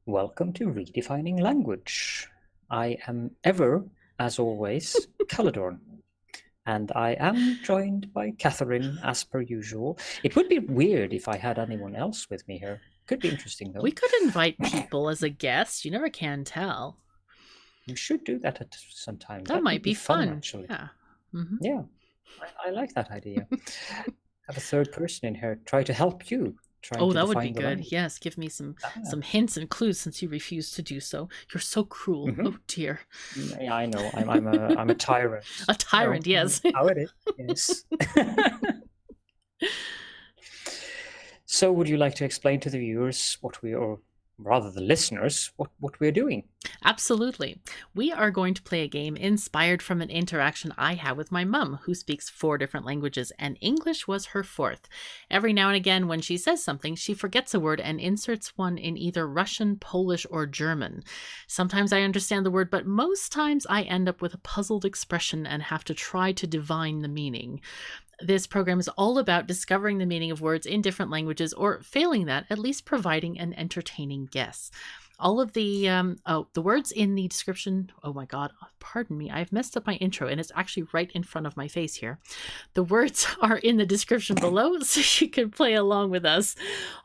Welcome to Redefining Language. I am ever, as always, Caledorn. And I am joined by Katherine, as per usual. It would be weird if I had anyone else with me here. Could be interesting, though. We could invite people as a guest. You never can tell. We should do that at some time. That might be fun, actually. Yeah. Mm-hmm. Yeah, I like that idea. Have a third person in here try to help you. That would be good. Language. Yes, give me some hints and clues since you refuse to do so. You're so cruel. Mm-hmm. Oh dear. Yeah, I know. I'm a tyrant. A tyrant, yes. How it is. Yes. So, would you like to explain to the viewers the listeners, what we're doing? Absolutely. We are going to play a game inspired from an interaction I had with my mum, who speaks 4 different languages, and English was her 4th. Every now and again, when she says something, she forgets a word and inserts one in either Russian, Polish, or German. Sometimes I understand the word, but most times I end up with a puzzled expression and have to try to divine the meaning. This program is all about discovering the meaning of words in different languages, or failing that, at least providing an entertaining guess. All of the words in the description, oh my god, pardon me, I've messed up my intro and it's actually right in front of my face here. The words are in the description below so you can play along with us.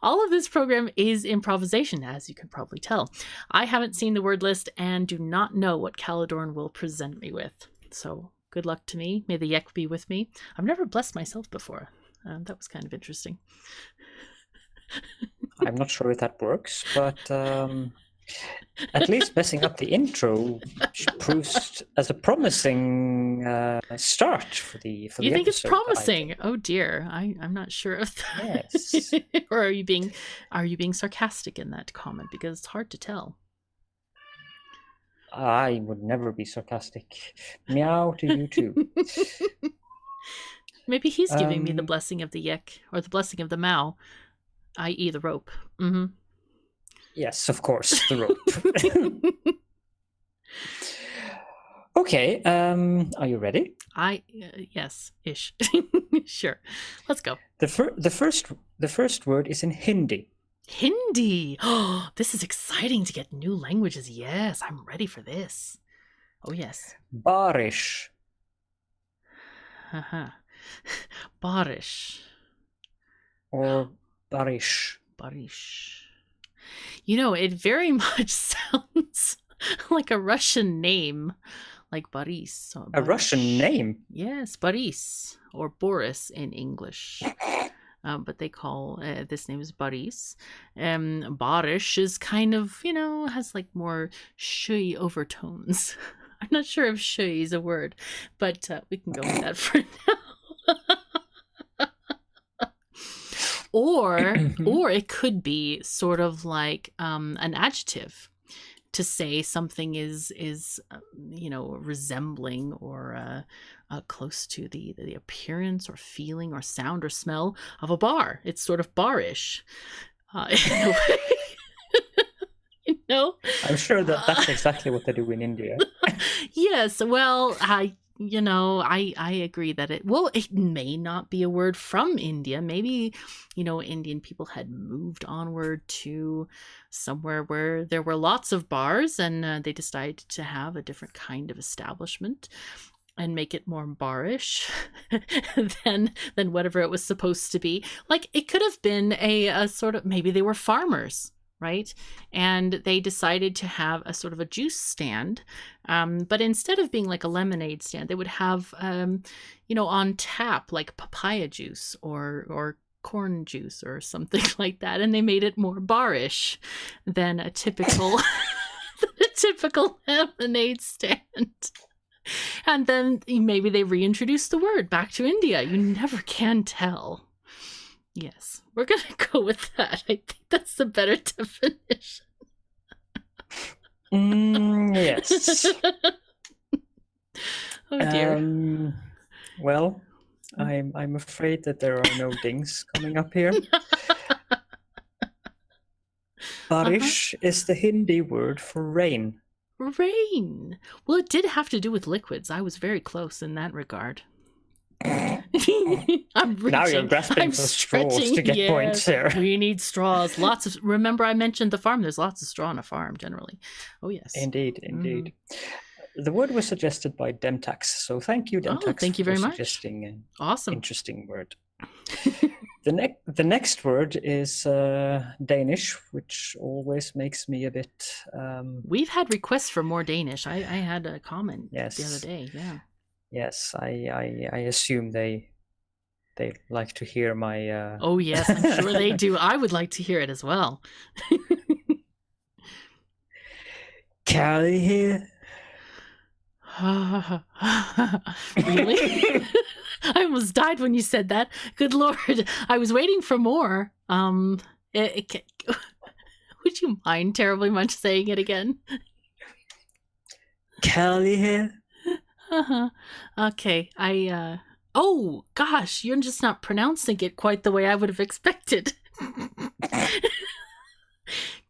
All of this program is improvisation, as you can probably tell. I haven't seen the word list and do not know what Caledorn will present me with. So good luck to me. May the yek be with me. I've never blessed myself before. That was kind of interesting. I'm not sure if that works, but at least messing up the intro proves as a promising start for the episode. You think it's promising? Oh dear, I'm not sure of that. Yes. Or are you being sarcastic in that comment? Because it's hard to tell. I would never be sarcastic. Meow to you too. Maybe he's giving me the blessing of the yek, or the blessing of the mao, i.e. the rope. Mm-hmm. Yes, of course, the rope. Okay, are you ready? Yes, ish. Sure, let's go. The first word is in Hindi. Hindi. Oh, this is exciting to get new languages. Yes, I'm ready for this. Oh yes. Baarish. Baarish. Or Baarish. Baarish. You know, it very much sounds like a Russian name, like Boris. A Russian name? Yes, Boris, or Boris in English. But they call this name is Baarish. Baarish is kind of, has like more shui overtones. I'm not sure if shui is a word, but we can go with that for now. Or it could be sort of like an adjective to say something is resembling or close to the appearance or feeling or sound or smell of a bar. It's sort of barish. I'm sure that's exactly what they do in India. Yes, well, I agree that it may not be a word from India. Maybe, Indian people had moved onward to somewhere where there were lots of bars and they decided to have a different kind of establishment and make it more barish than whatever it was supposed to be. Like, it could have been a sort of, maybe they were farmers, right? And they decided to have a sort of a juice stand. But instead of being like a lemonade stand, they would have, on tap, like papaya juice or corn juice or something like that. And they made it more barish than a typical, lemonade stand. And then maybe they reintroduced the word back to India. You never can tell. Yes, we're going to go with that. I think that's the better definition. Yes. Oh dear. Well, I'm afraid that there are no dings coming up here. Baarish is the Hindi word for rain. Rain. Well, it did have to do with liquids. I was very close in that regard. I'm reaching. Now you're grasping I'm for straws stretching. to get points here. We need straws. Lots of. Remember, I mentioned the farm. There's lots of straw on a farm generally. Oh yes. Indeed. The word was suggested by DemTacs, so thank you, DemTacs, thank you very much. suggesting an Awesome. interesting word. The next word is Danish, which always makes me a bit. We've had requests for more Danish. I had a comment the other day. Yeah. Yes, I assume they like to hear my. Oh yes, I'm sure they do. I would like to hear it as well. Kaerlighed. Really? I almost died when you said that. Good Lord. I was waiting for more. Would you mind terribly much saying it again? Kaerlighed. Okay. Oh, gosh. You're just not pronouncing it quite the way I would have expected.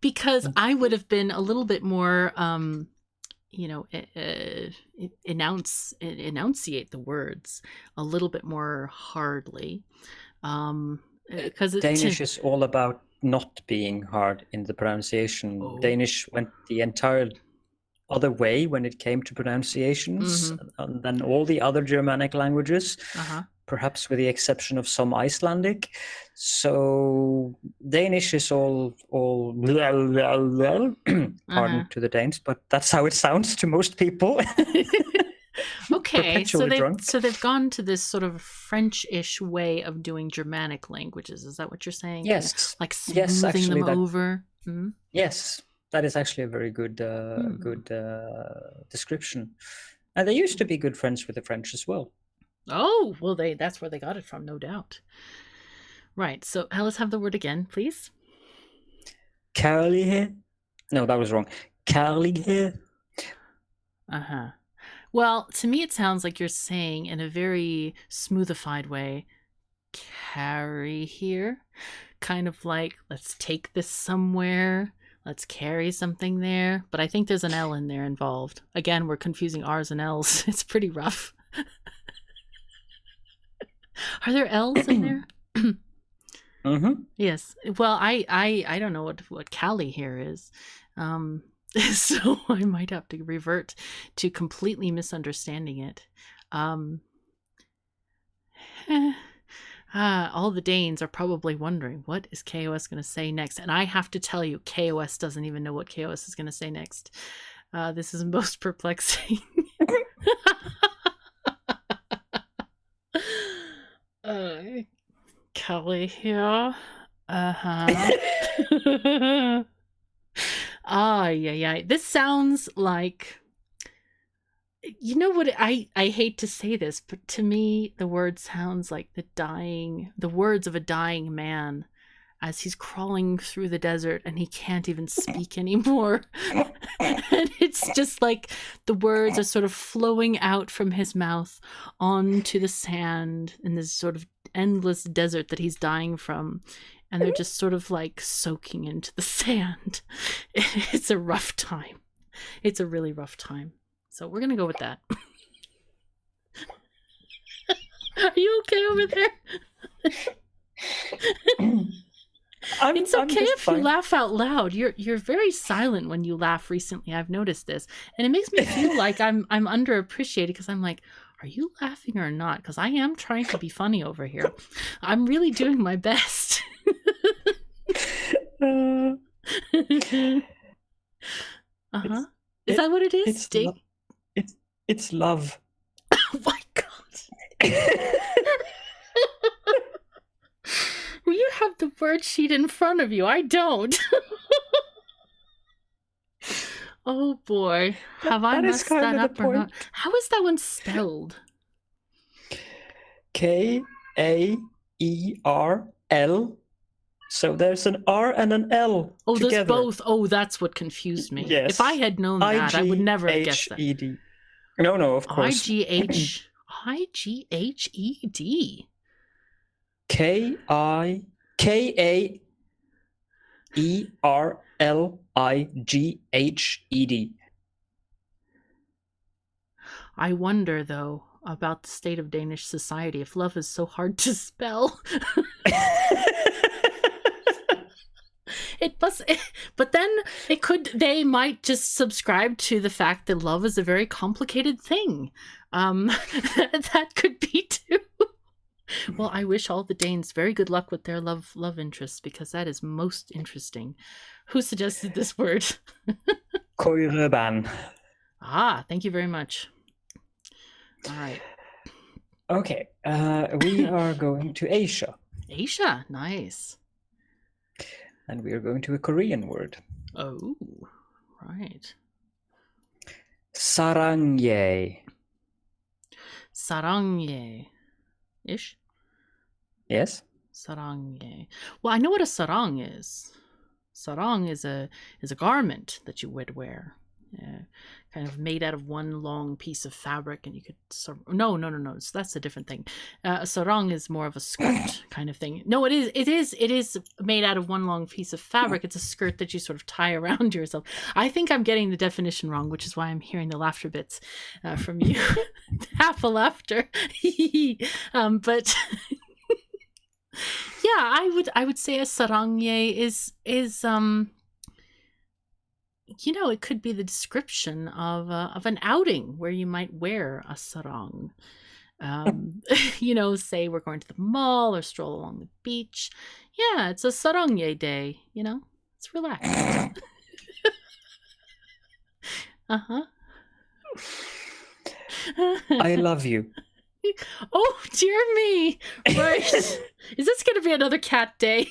Because I would have been a little bit more... enunciate the words a little bit more hardly, because Danish is all about not being hard in the pronunciation. Oh. Danish went the entire other way when it came to pronunciations than all the other Germanic languages, perhaps with the exception of some Icelandic. So Danish is all pardon to the Danes, but that's how it sounds to most people. Okay, so they've gone to this sort of French-ish way of doing Germanic languages. Is that what you're saying? Yes. Like smoothing them over. Mm-hmm. Yes, that is actually a very good description. And they used to be good friends with the French as well. Oh, well, that's where they got it from, no doubt. Right, so let's have the word again, please. Kaerlighed? No, that was wrong. Kaerlighed? Well, to me it sounds like you're saying in a very smoothified way, carry here. Kind of like, let's take this somewhere. Let's carry something there. But I think there's an L in there involved. Again, we're confusing R's and L's. It's pretty rough. Are there L's in there? Yes. Well, I don't know what Cali here is. So I might have to revert to completely misunderstanding it. All the Danes are probably wondering, what is KOS going to say next? And I have to tell you, KOS doesn't even know what KOS is going to say next. This is most perplexing. Kelly here. Yeah. This sounds like, you know what, I hate to say this, but to me the word sounds like the words of a dying man as he's crawling through the desert and he can't even speak anymore. And it's just like the words are sort of flowing out from his mouth onto the sand in this sort of endless desert that he's dying from. And they're just sort of like soaking into the sand. It's a rough time. It's a really rough time. So we're going to go with that. Are you okay over there? It's okay if you laugh out loud. You're very silent when you laugh recently. I've noticed this. And it makes me feel like I'm underappreciated because I'm like, are you laughing or not? Because I am trying to be funny over here. I'm really doing my best. Is that what it is? It's love. Oh my God. Well, you have the word sheet in front of you. I don't. Oh boy. Have I messed that up or not? How is that one spelled? Kaerl. So there's an R and an L. Oh, together. there's both. Oh, that's what confused me. Yes. If I had known that, I would never have guessed that. I-G-H-E-D. No, of course. I-G-H-E-D. Kaerlighed. I wonder, though, about the state of Danish society if love is so hard to spell. It must, but then they might just subscribe to the fact that love is a very complicated thing. That could be too. Well, I wish all the Danes very good luck with their love interests, because that is most interesting. Who suggested this word? Kåirøbæn. Thank you very much. All right. Okay, we are going to Asia. Asia, nice. And we are going to a Korean word. Oh, right. Salanghae. Salanghae. Ish? Yes? Salanghae. Well, I know what a sarong is. Sarong is a garment that you would wear. Kind of made out of one long piece of fabric, and you could no, so that's a different thing. A sarong is more of a skirt kind of thing. No, it is made out of one long piece of fabric. It's a skirt that you sort of tie around yourself. I think I'm getting the definition wrong, which is why I'm hearing the laughter bits from you. Half a laughter. But yeah, I would say a saranghae is it could be the description of an outing where you might wear a sarong. Say we're going to the mall or stroll along the beach. Yeah, it's a saranghae day, It's relaxed. Uh-huh. I love you. Oh, dear me. Right. Is this going to be another cat day?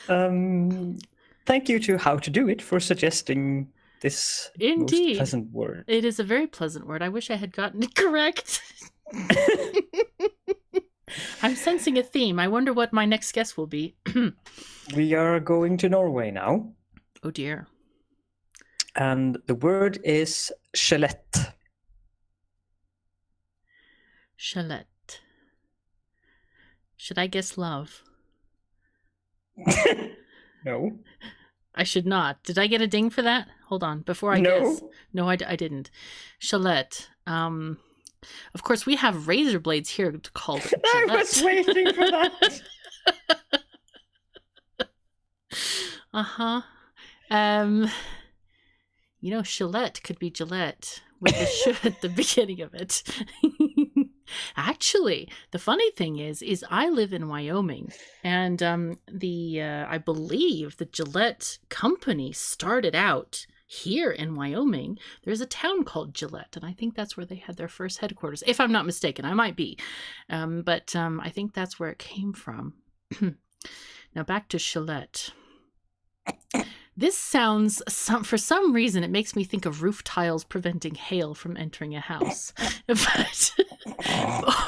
Thank you to How to Do It for suggesting this most pleasant word. It is a very pleasant word. I wish I had gotten it correct. I'm sensing a theme. I wonder what my next guess will be. We are going to Norway now. Oh dear. And the word is Skjelett. Skjelett. Should I guess love? No. I should not. Did I get a ding for that? Hold on. Before I guess. No, I didn't. Skjelett. Of course, we have razor blades here called Skjelett. I was waiting for that. Uh-huh. Skjelett could be Gillette with the sh at the beginning of it. Actually, the funny thing is I live in Wyoming, and I believe the Gillette company started out here in Wyoming. There's a town called Gillette, and I think that's where they had their first headquarters, if I'm not mistaken. I might be, but I think that's where it came from. Now back to Skjelett. This sounds, for some reason, it makes me think of roof tiles preventing hail from entering a house. But,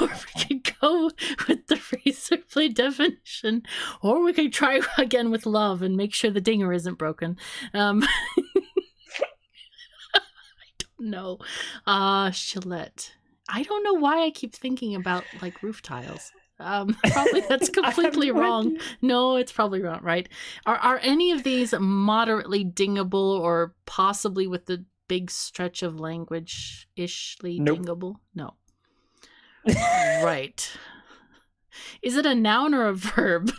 or we could go with the razor blade definition, or we could try again with love and make sure the dinger isn't broken. I don't know. Skjelett. I don't know why I keep thinking about like roof tiles. Probably that's completely wrong. No, it's probably wrong, right? Are any of these moderately dingable or possibly with the big stretch of language-ishly dingable? No. Right. Is it a noun or a verb?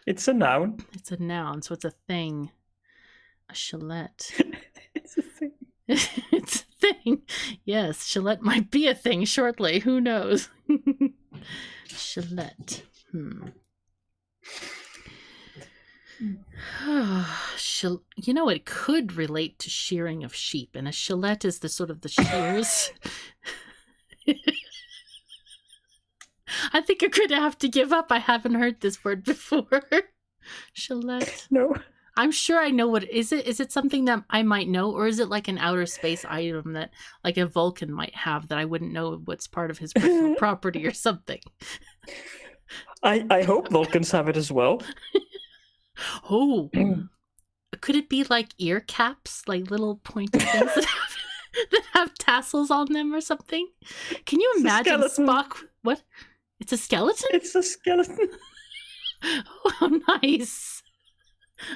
It's a noun. It's a noun, so it's a thing. A Skjelett. It's a thing. It's a thing. Yes, Skjelett might be a thing shortly. Who knows? Skjelett. It could relate to shearing of sheep, and a Skjelett is the sort of the shears. I think I'm going to have to give up. I haven't heard this word before. Skjelett. No. I'm sure I know what is it. Is it something that I might know, or is it like an outer space item that like a Vulcan might have that I wouldn't know what's part of his personal property or something? I hope Vulcans have it as well. Oh, could it be like ear caps, like little pointy things that have tassels on them or something? Can you imagine Spock? What? It's a skeleton? It's a skeleton. Oh, nice.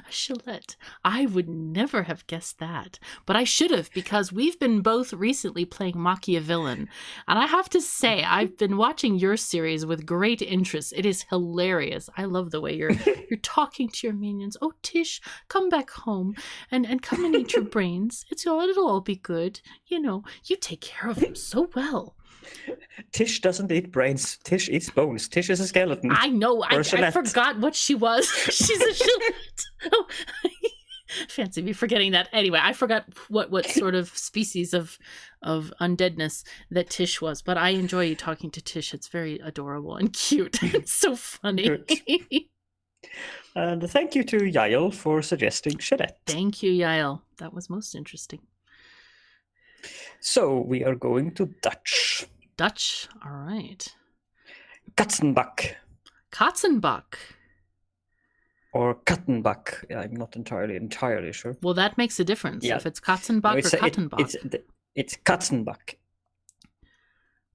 A Skjelett. I would never have guessed that, but I should have, because we've been both recently playing Machiavellian, and I have to say I've been watching your series with great interest. It is hilarious. I love the way you're talking to your minions. Oh, Tish, come back home and come and eat your brains. It'll all be good. You take care of them so well. Tish doesn't eat brains. Tish eats bones. Tish is a skeleton. I know. I forgot what she was. She's a Skjelett. Oh, fancy me forgetting that. Anyway, I forgot what sort of species of undeadness that Tish was. But I enjoy you talking to Tish. It's very adorable and cute. It's so funny. And thank you to Jaiel for suggesting Skjelett. Thank you, Jaiel. That was most interesting. So we are going to Dutch. Dutch, all right. Kattenbak. Kattenbak. Or Kattenbak. I'm not entirely sure. Well, that makes a difference. Yeah. If it's Kattenbak or Kattenbak. It's Kattenbak.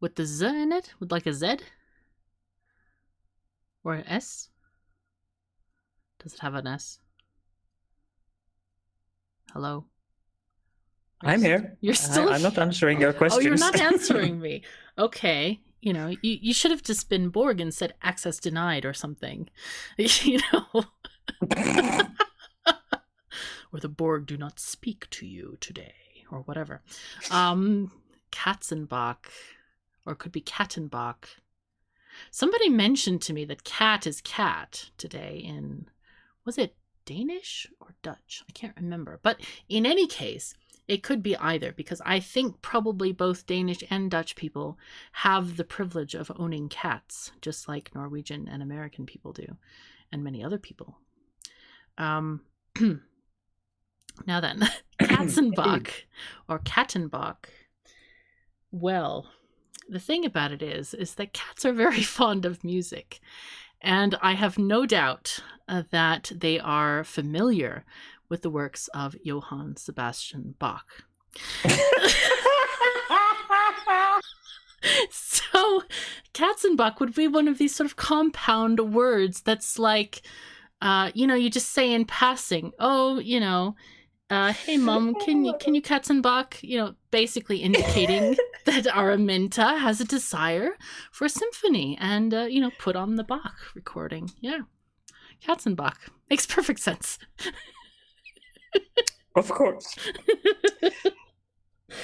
With the Z in it? With like a Z? Or an S? Does it have an S? Hello? I'm here. You're still. I'm not answering your questions. Oh, you're not answering me. Okay. You should have just been Borg and said access denied or something. Or the Borg do not speak to you today or whatever. Katzenbach, or it could be Kattenbach. Somebody mentioned to me that cat is cat today in, was it Danish or Dutch? I can't remember. But in any case, it could be either, because I think probably both Danish and Dutch people have the privilege of owning cats, just like Norwegian and American people do, and many other people. Now then, Katzenbach or Kattenbach. Well, the thing about it is that cats are very fond of music, and I have no doubt that they are familiar with the works of Johann Sebastian Bach. So, Katzenbach would be one of these sort of compound words that's like, you just say in passing, hey mom, can you Katzenbach? Basically indicating that Araminta has a desire for a symphony and, put on the Bach recording. Yeah. Katzenbach. Makes perfect sense. Of course.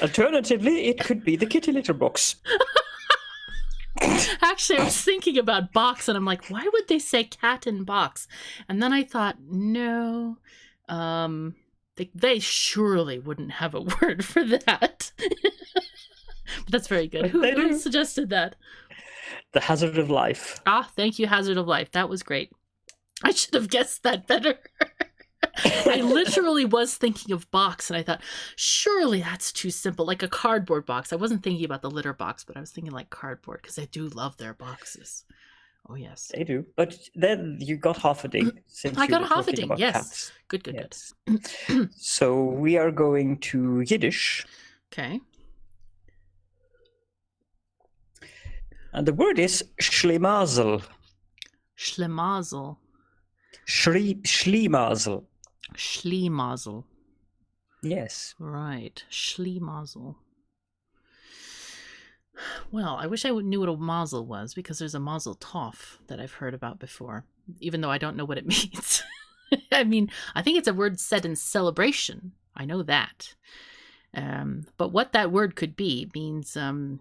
Alternatively, it could be the kitty litter box. Actually, I was thinking about box, and I'm like, why would they say cat in box? And then I thought, no, they surely wouldn't have a word for that. But that's very good. Who suggested that? The Hazard of Life. Ah, thank you, Hazard of Life. That was great. I should have guessed that better. I literally was thinking of box, and I thought, surely that's too simple, like a cardboard box. I wasn't thinking about the litter box, but I was thinking like cardboard, because I do love their boxes. Oh, yes. They do. But then you got half a ding. I got half a ding, yes. Cats. Good. So we are going to Yiddish. Okay. And the word is Shlimazel. Shlimazel. Shlimazel. Shlimazel. Yes. Right. Shlimazel. Well, I wish I knew what a mazel was, because there's a mazel tov that I've heard about before, even though I don't know what it means. I mean, I think it's a word said in celebration. I know that. But what that word could be means who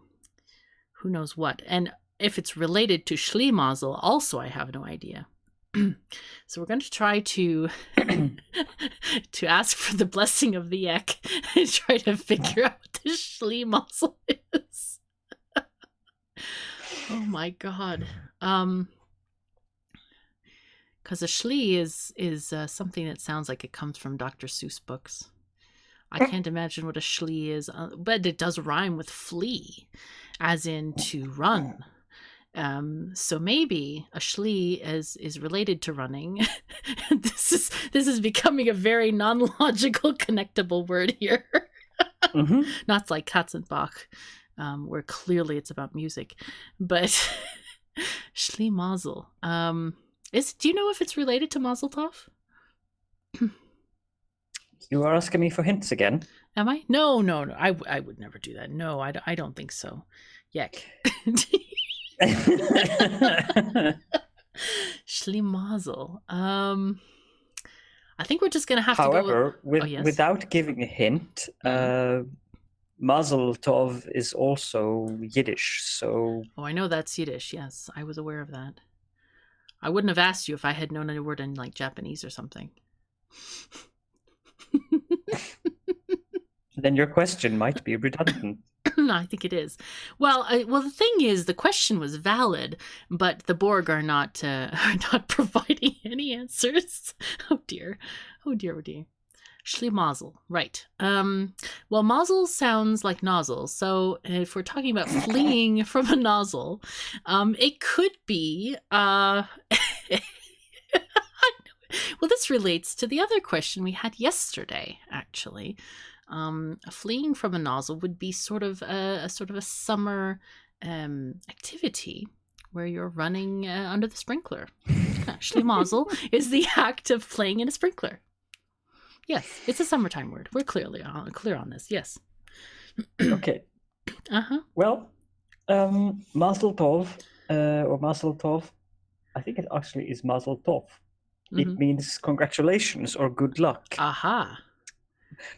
knows what. And if it's related to Shlimazel, also I have no idea. So we're going to try to ask for the blessing of the Ek and try to figure out what the Shlimazel is. Oh my god. Because a Shli is something that sounds like it comes from Dr. Seuss books. I can't imagine what a Shli is, but it does rhyme with flee, as in to run. So maybe a Shli is related to running. This is becoming a very non-logical connectable word here. Mm-hmm. Not like Katzenbach, where clearly it's about music, but Shlimazel. Do you know if it's related to Mazel Tov? You are asking me for hints again. Am I? No. I would never do that. No, I don't think so. Yuck. Shlimazel. I think we're just gonna have to go However, yes. without giving a hint, Mazel Tov is also Yiddish, so... Oh, I know that's Yiddish, yes. I was aware of that. I wouldn't have asked you if I had known a word in, like, Japanese or something. Then your question might be redundant. I think it is. Well, the thing is, the question was valid, but the Borg are not providing any answers. Oh dear. Shlimazel, right. Well, mazel sounds like nozzle, so if we're talking about fleeing from a nozzle, it could be... Well, this relates to the other question we had yesterday, actually. Fleeing from a nozzle would be sort of a summer activity where you're running under the sprinkler. Shlimazel is the act of playing in a sprinkler. Yes, it's a summertime word. We're clear on this. Yes. Okay. Well, Mazel Tov or Mazel Tov. I think it actually is Mazel Tov. It means congratulations or good luck. Aha.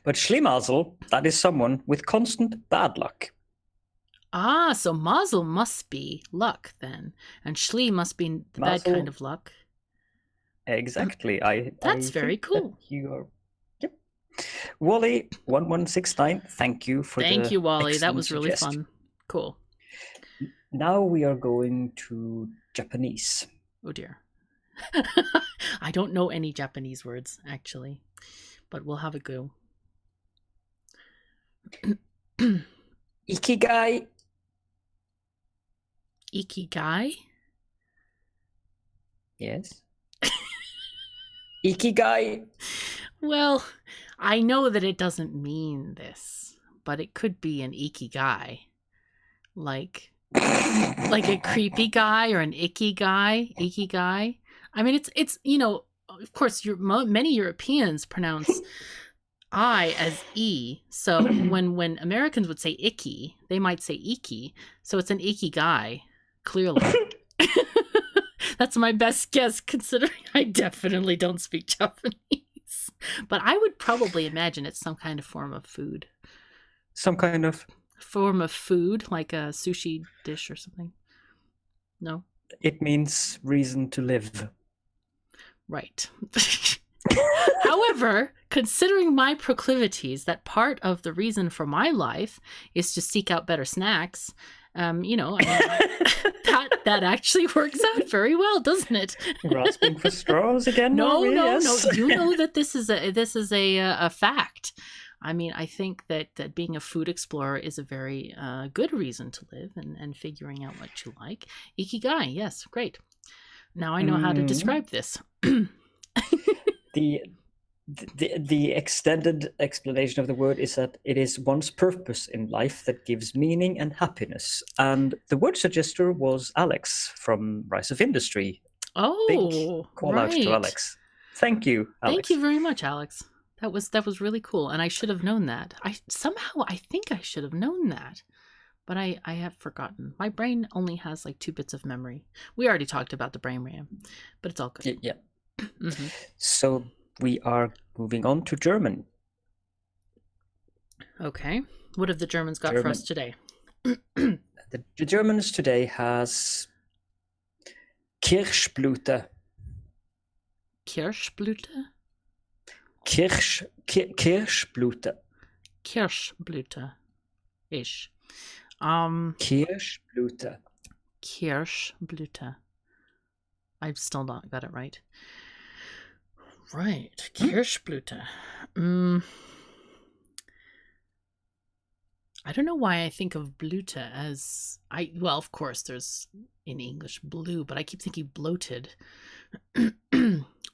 But Shlimazel, that is someone with constant bad luck. Ah, so mazel must be luck then, and Shli must be the bad kind of luck. Exactly. That's very cool. You are. Yep. Wally 1169. Thank you for. Thank you, Wally. That was really fun. Cool. Now we are going to Japanese. Oh dear. I don't know any Japanese words actually, but we'll have a go. Ikigai. Ikigai? Yes. Ikigai. Well, I know that it doesn't mean this, but it could be an ikigai. Like a creepy guy or an icky guy. Ikigai. I mean, it's of course, many Europeans pronounce I as E. So when Americans would say icky, they might say iki. So it's an icky guy, clearly. That's my best guess, considering I definitely don't speak Japanese. But I would probably imagine it's some kind of form of food. Some kind of form of food, like a sushi dish or something. No? It means reason to live. Right. However, considering my proclivities, that part of the reason for my life is to seek out better snacks, that actually works out very well, doesn't it? Grasping for straws again? No. You know that this is a fact. I mean, I think that being a food explorer is a very good reason to live and figuring out what you like. Ikigai, yes, great. Now I know how to describe this. The extended explanation of the word is that it is one's purpose in life that gives meaning and happiness. And the word suggester was Alex from Rise of Industry. Oh, big call out to Alex. Thank you, Alex. Thank you very much, Alex. That was really cool, and I should have known that. I think I should have known that, but I have forgotten. My brain only has like 2 bits of memory. We already talked about the brain RAM, but it's all good. Yeah. Mm-hmm. So we are moving on to German. Okay. What have the Germans got for us today? The Germans today has Kirschblüte. Kirschblüte? Kirschblüte. Kirschblüte-ish. Kirschblüte. Kirschblüte. I've still not got it right. Right. Kirschblüte. I don't know why I think of Blüte as... Well, of course, there's in English blue, but I keep thinking bloated.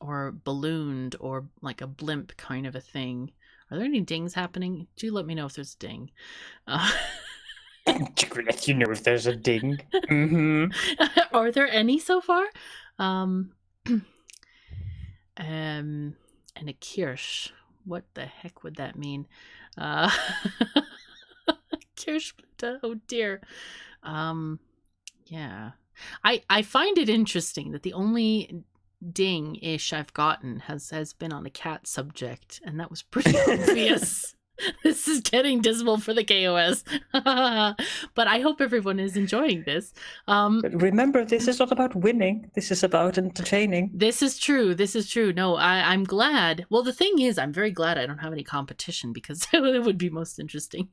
Or ballooned, or like a blimp kind of a thing. Are there any dings happening? Do let me know if there's a ding. Let you know if there's a ding. Mm-hmm. Are there any so far? and a Kirsch. What the heck would that mean? Uh, Kirschblüte. Oh dear. Yeah. I find it interesting that the only ding-ish I've gotten has been on a cat subject, and that was pretty obvious. This is getting dismal for the KOS. But I hope everyone is enjoying this. But remember, this is not about winning. This is about entertaining. This is true. This is true. No, I'm glad. Well, the thing is, I'm very glad I don't have any competition, because it would be most interesting.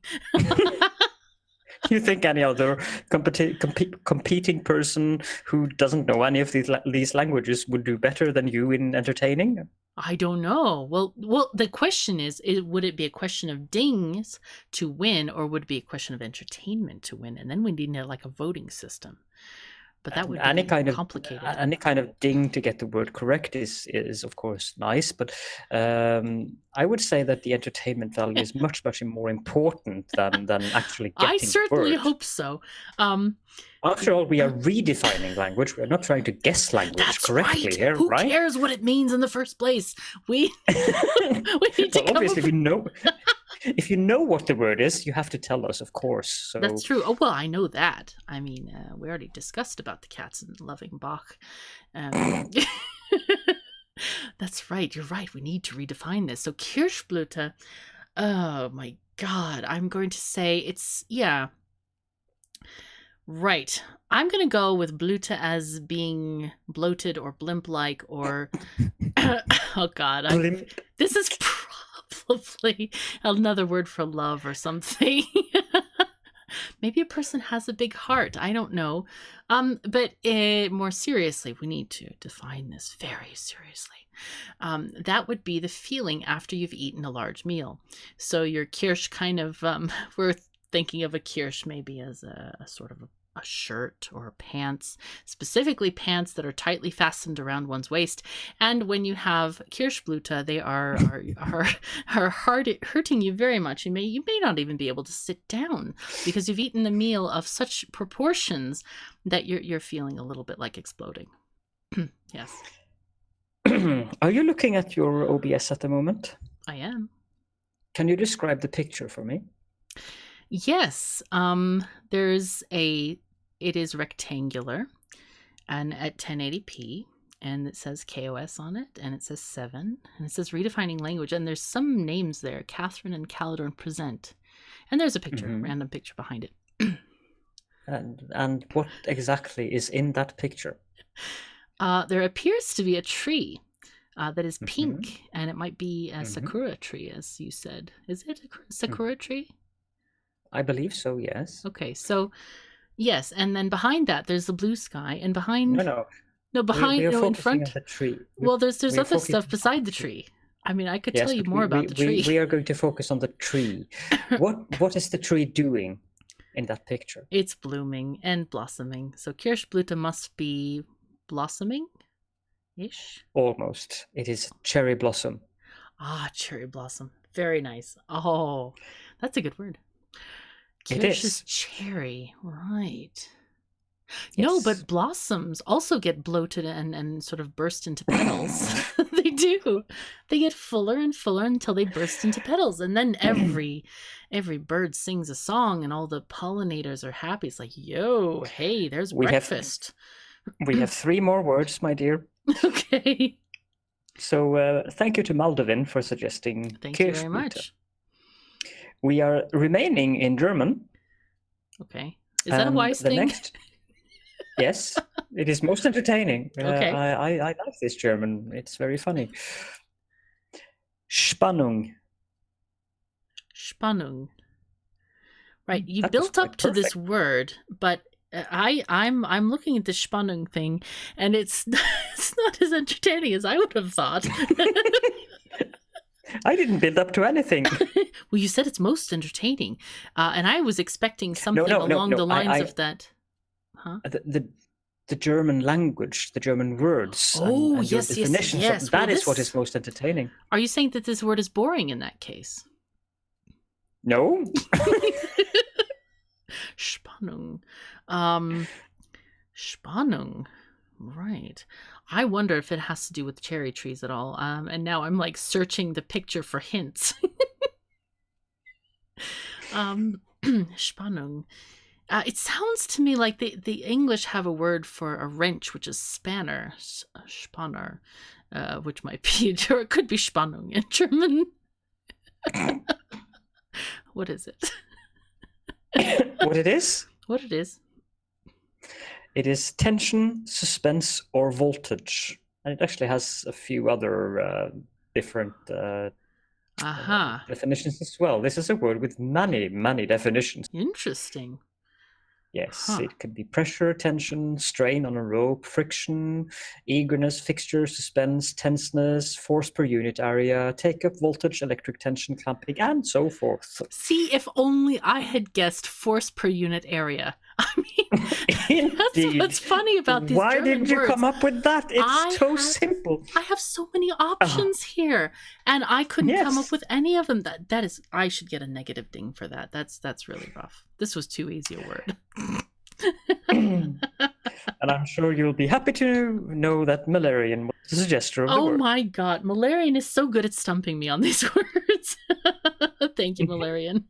You think any other competing person who doesn't know any of these languages would do better than you in entertaining? I don't know. Well, the question is, would it be a question of dings to win, or would it be a question of entertainment to win? And then we need like a voting system. But that would be complicated. Any kind of ding to get the word correct is of course nice, but I would say that the entertainment value is much more important than actually getting I certainly the word. hope so. After all, we are redefining language. We're not trying to guess language correctly right. here, Who right? cares what it means in the first place? We need to obviously we know. If you know what the word is, you have to tell us, of course. So that's true. Oh, well, I know that. I mean, we already discussed about the cats and loving Bach. That's right. You're right. We need to redefine this. So Kirschblüte, oh my God. I'm going to say it's, yeah. Right. I'm going to go with Blüte as being bloated or blimp-like or, oh God. This is probably another word for love or something. Maybe a person has a big heart. I don't know. But more seriously, we need to define this very seriously. That would be the feeling after you've eaten a large meal. So your Kirsch kind of, we're thinking of a Kirsch maybe as a sort of a shirt or pants, specifically pants that are tightly fastened around one's waist. And when you have Kirschblüte, they are hurting you very much. You may not even be able to sit down because you've eaten a meal of such proportions that you're feeling a little bit like exploding. Yes. Are you looking at your OBS at the moment? I am. Can you describe the picture for me? Yes. It is rectangular and at 1080p, and it says KOS on it, and it says 7, and it says redefining language, and there's some names there, Katherine and Caledorn present, and there's a picture, random picture behind it. And what exactly is in that picture? There appears to be a tree that is pink, and it might be a sakura tree, as you said. Is it a sakura tree? I believe so, yes. Okay, so yes, and then behind that there's the blue sky, and behind behind in front. The tree. Well, there's other stuff beside the tree. I mean, I could tell you more about the tree. We are going to focus on the tree. What is the tree doing in that picture? It's blooming and blossoming. So Kirschblüte must be blossoming-ish. Almost. It is cherry blossom. Ah, cherry blossom. Very nice. Oh, that's a good word. Kirsch is cherry, right. Yes. No, but blossoms also get bloated and sort of burst into petals. They do. They get fuller and fuller until they burst into petals. And then every bird sings a song and all the pollinators are happy. It's like, yo, hey, there's breakfast. We have 3 more words, my dear. Okay. So thank you to Maldovin for suggesting Thank you very much. We are remaining in German. Okay. Is that a wise thing? Yes, it is most entertaining. Okay. I like this German. It's very funny. Spannung. Spannung. Right. You built up to this word, but I'm looking at the Spannung thing, and it's not as entertaining as I would have thought. I didn't build up to anything. Well, you said it's most entertaining, and I was expecting something along the lines of that. Huh? The German language, the German words. Oh, and yes, definitions yes. That is what is most entertaining. Are you saying that this word is boring in that case? No. Spannung. Spannung. Right. I wonder if it has to do with cherry trees at all. And now I'm like searching the picture for hints. Spannung. It sounds to me like the English have a word for a wrench, which is spanner, spanner, which might be, or it could be Spannung in German. What is it? What it is? What it is? It is tension, suspense, or voltage. And it actually has a few other different definitions as well. This is a word with many, many definitions. Interesting. Yes, it could be pressure, tension, strain on a rope, friction, eagerness, fixture, suspense, tenseness, force per unit area, take-up voltage, electric tension, clamping, and so forth. See, if only I had guessed force per unit area. I mean, that's what's funny about these Why German didn't you words. come up with that? It's simple. I have so many options here, and I couldn't come up with any of them. That is, I should get a negative ding for that. That's really rough. This was too easy a word. And I'm sure you'll be happy to know that Melerion was the suggester of the word. Oh my god, Melerion is so good at stumping me on these words. Thank you, Melerion.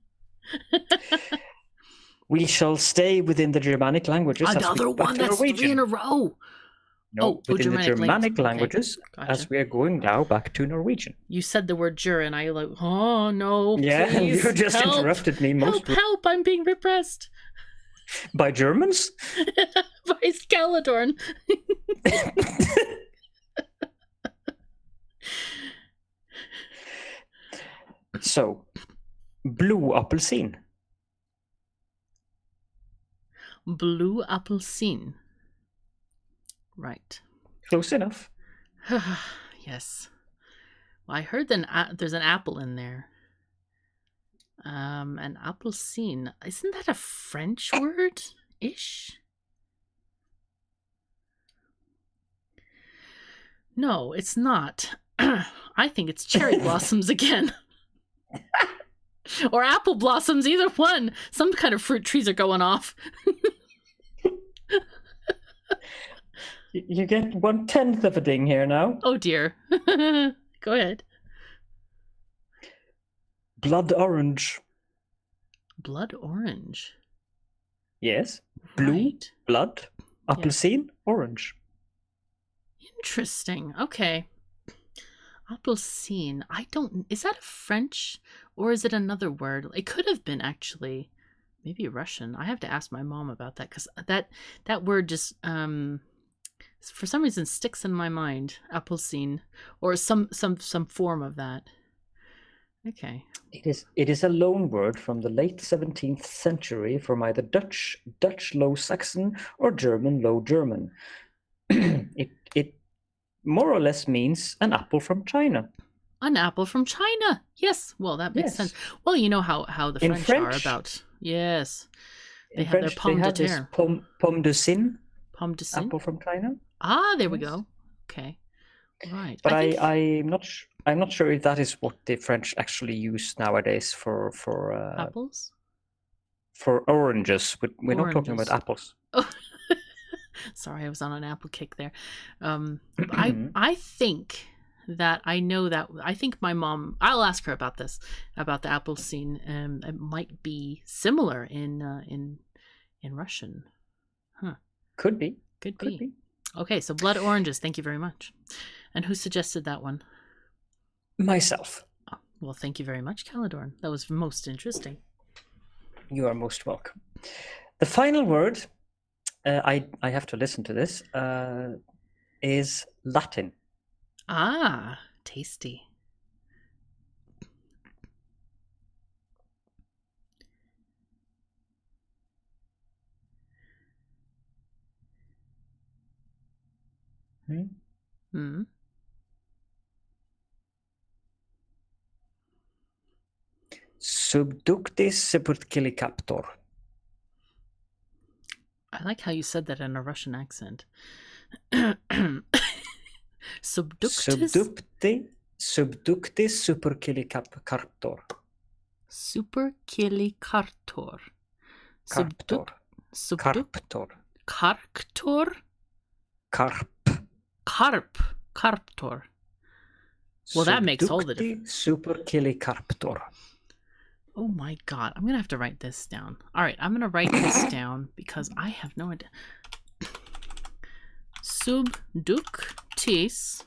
We shall stay within the Germanic languages. Another one, that's Norwegian. 3 in a row. No, within the Germanic languages, Gotcha. as we are going now back to Norwegian. You said the word jur, and I like, oh no, yeah, please, you just help, interrupted me. Help, I'm being repressed. By Germans? By Caledorn. So, blue appelsin. Blue appelsin. Right. Close enough. Yes. Well, I heard there's an apple in there. An appelsin. Isn't that a French word? Ish? No, it's not. I think it's cherry blossoms again. Or apple blossoms, either one. Some kind of fruit trees are going off. You get 1/10 of a ding here now. Oh dear. Go ahead. Blood orange. Blood orange. Yes. Blue, Right. blood, appelsin, orange. Interesting. Okay. Appelsin. Is that a French or is it another word? It could have been actually maybe Russian. I have to ask my mom about that because that word just for some reason sticks in my mind. Appelsin or some form of that. Okay. It is a loan word from the late 17th century from either Dutch Low Saxon, or German Low German. It more or less means an apple from China. An apple from China. Yes. Well, that makes sense. Well, you know how the French are about. Yes. They have their pomme de terre. Pomme de Sin. Pomme de Sin. Apple from China. Ah, there we go. Okay. Right. But I'm not sure if that is what the French actually use nowadays for apples? For oranges. We're not talking about apples. Oh. Sorry, I was on an apple kick there. I think that I know that. I think my mom. I'll ask her about this, about the apple scene. It might be similar in Russian. Huh? Could be. Could be. Okay, so blood oranges. Thank you very much. And who suggested that one? Myself. Oh, well, thank you very much, Caledorn. That was most interesting. You are most welcome. The final word. I have to listen to this, is Latin. Ah, tasty. Subductis sepulchrilicaptor. I like how you said that in a Russian accent. Subductis supercilicarptor. Supercilicartor. Carptor. Carctor. Carp. Carptor. Well, that makes all the difference. Supercilicarptor. Oh my god, I'm gonna have to write this down. All right, I'm gonna write this down because I have no idea. Subductis,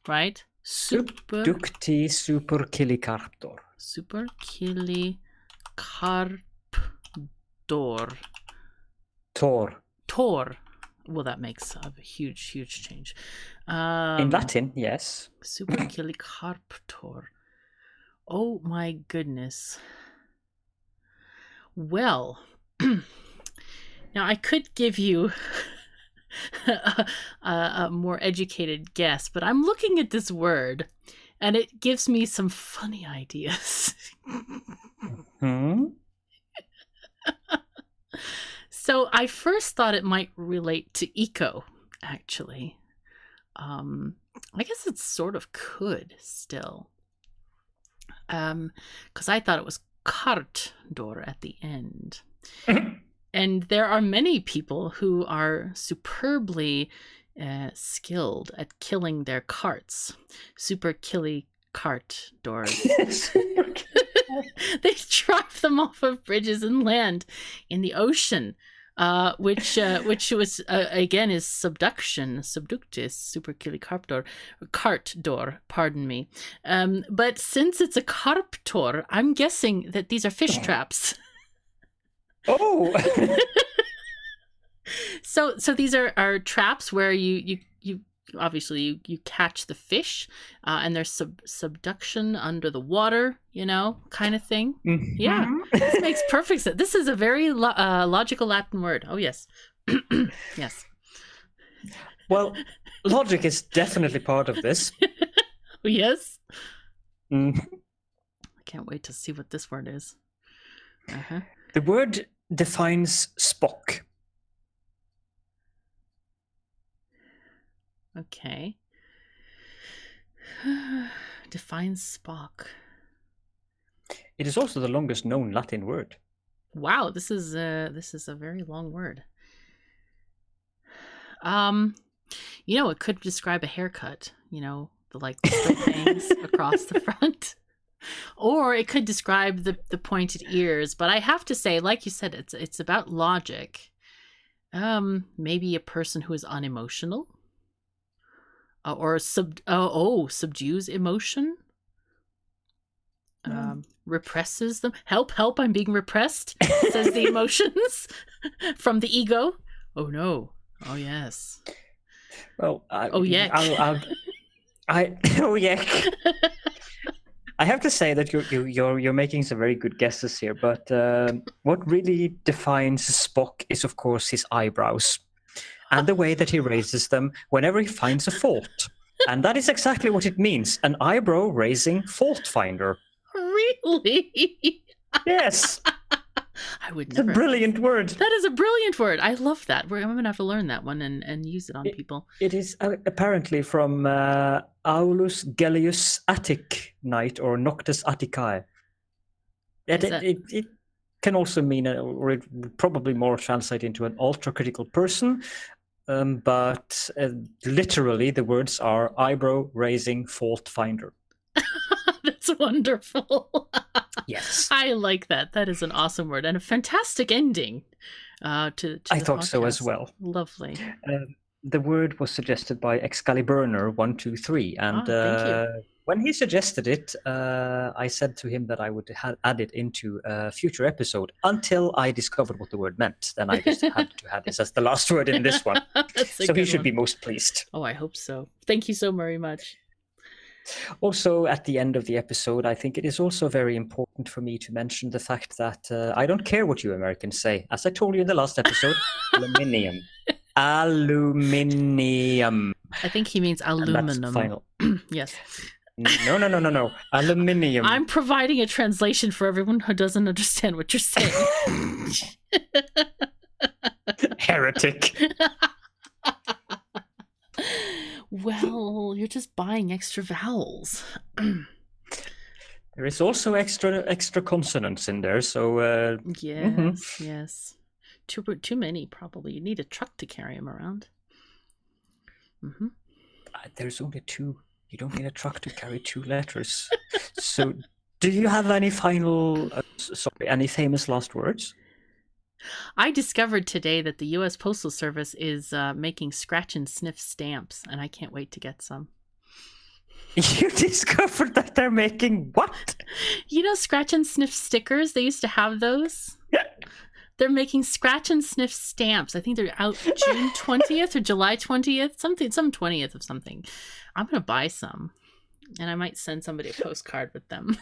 right? Subducti supercilicarptor. Supercilicarptor. Tor. Well, that makes a huge change. In Latin, yes. Supercilicarptor. Oh my goodness. Well, now I could give you a more educated guess, but I'm looking at this word and it gives me some funny ideas. So I first thought it might relate to eco, actually. I guess it sort of could still. Because I thought it was Kartdor at the end. And there are many people who are superbly skilled at killing their carts. Superkilly Kartdor. They drive them off of bridges and land in the ocean. Which was again is subductus, supercilicarptor, cartdor, pardon me. But since it's a carptor, I'm guessing that these are fish traps. Oh. So these are traps where you obviously you catch the fish, and there's subduction under the water, kind of thing. Mm-hmm. Yeah, this makes perfect sense. This is a very logical Latin word. Oh yes. Yes. Well, logic is definitely part of this. Yes. Mm. I can't wait to see what this word is. Uh-huh. The word defines Spock. Okay. Defines Spock. It is also the longest known Latin word. Wow, this is a very long word. It could describe a haircut, the straight bangs across the front. Or it could describe the pointed ears, but I have to say, like you said, it's about logic. Maybe a person who is unemotional. Or subdues emotion. Represses them. Help, I'm being repressed, says the emotions from the ego. Oh no. Oh yes. Well, yeah. Oh yeah. I have to say that you're making some very good guesses here, but what really defines Spock is, of course, his eyebrows. And the way that he raises them whenever he finds a fault. And that is exactly what it means. An eyebrow-raising fault finder. Really? Yes. I would It's never. a brilliant word. That is a brilliant word. I love that. I'm going to have to learn that one and use it on people. It is apparently from Aulus Gellius Attic Night or Noctis Atticae. It can also mean, or it would probably more translate into an ultra-critical person. But literally the words are eyebrow-raising fault finder. That's wonderful. Yes. I like that. That is an awesome word and a fantastic ending to I thought podcast. So as well. Lovely. The word was suggested by Excaliburner123, and thank you. When he suggested it, I said to him that I would add it into a future episode until I discovered what the word meant. Then I just had to have this as the last word in this one. So he should be most pleased. Oh, I hope so. Thank you so very much. Also, at the end of the episode, I think it is also very important for me to mention the fact that I don't care what you Americans say. As I told you in the last episode, aluminium. Aluminium. I think he means aluminum. And that's final. Yes. No. Aluminium. I'm providing a translation for everyone who doesn't understand what you're saying. Heretic. Well, you're just buying extra vowels. There is also extra consonants in there, so... Yes. Too many, probably. You need a truck to carry them around. Mm-hmm. There's only 2. You don't need a truck to carry 2 letters. So, do you have any final, any famous last words? I discovered today that the U.S. Postal Service is making scratch and sniff stamps, and I can't wait to get some. You discovered that they're making what? Scratch and sniff stickers? They used to have those. They're making scratch and sniff stamps. I think they're out June 20th or July 20th, some 20th of something. I'm going to buy some, and I might send somebody a postcard with them.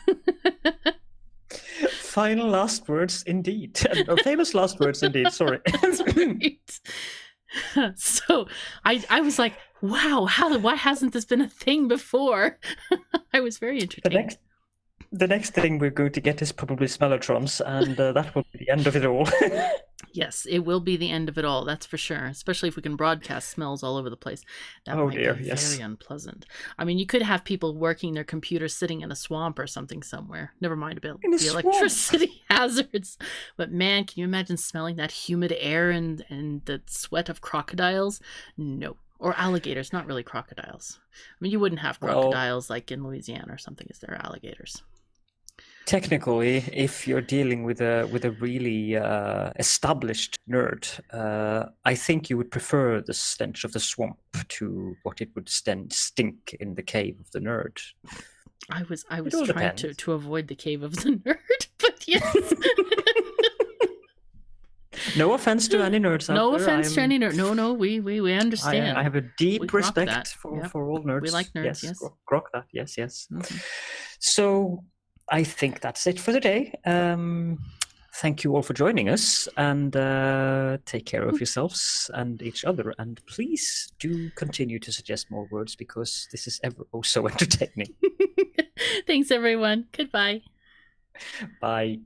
Final last words indeed. Famous last words indeed, sorry. Right. So I was like, wow, why hasn't this been a thing before? I was very entertained. The next thing we're going to get is probably smellotrons, and that will be the end of it all. Yes, it will be the end of it all, that's for sure. Especially if we can broadcast smells all over the place. That might be very unpleasant. I mean, you could have people working their computers sitting in a swamp or something somewhere. Never mind about the electricity hazards. But man, can you imagine smelling that humid air and the sweat of crocodiles? No. Or alligators, not really crocodiles. I mean, you wouldn't have crocodiles like in Louisiana or something, is there alligators? Technically, if you're dealing with a really established nerd, I think you would prefer the stench of the swamp to what it would stink in the cave of the nerd. I was trying to avoid the cave of the nerd, but yes. No offense to any nerds out there. No offense to any nerd. No, we understand. I have a deep respect for all nerds. We like nerds, yes. Grok that, yes. Mm-hmm. So I think that's it for the day. Thank you all for joining us, and take care of yourselves and each other. And please do continue to suggest more words, because this is ever so entertaining. Thanks, everyone. Goodbye. Bye.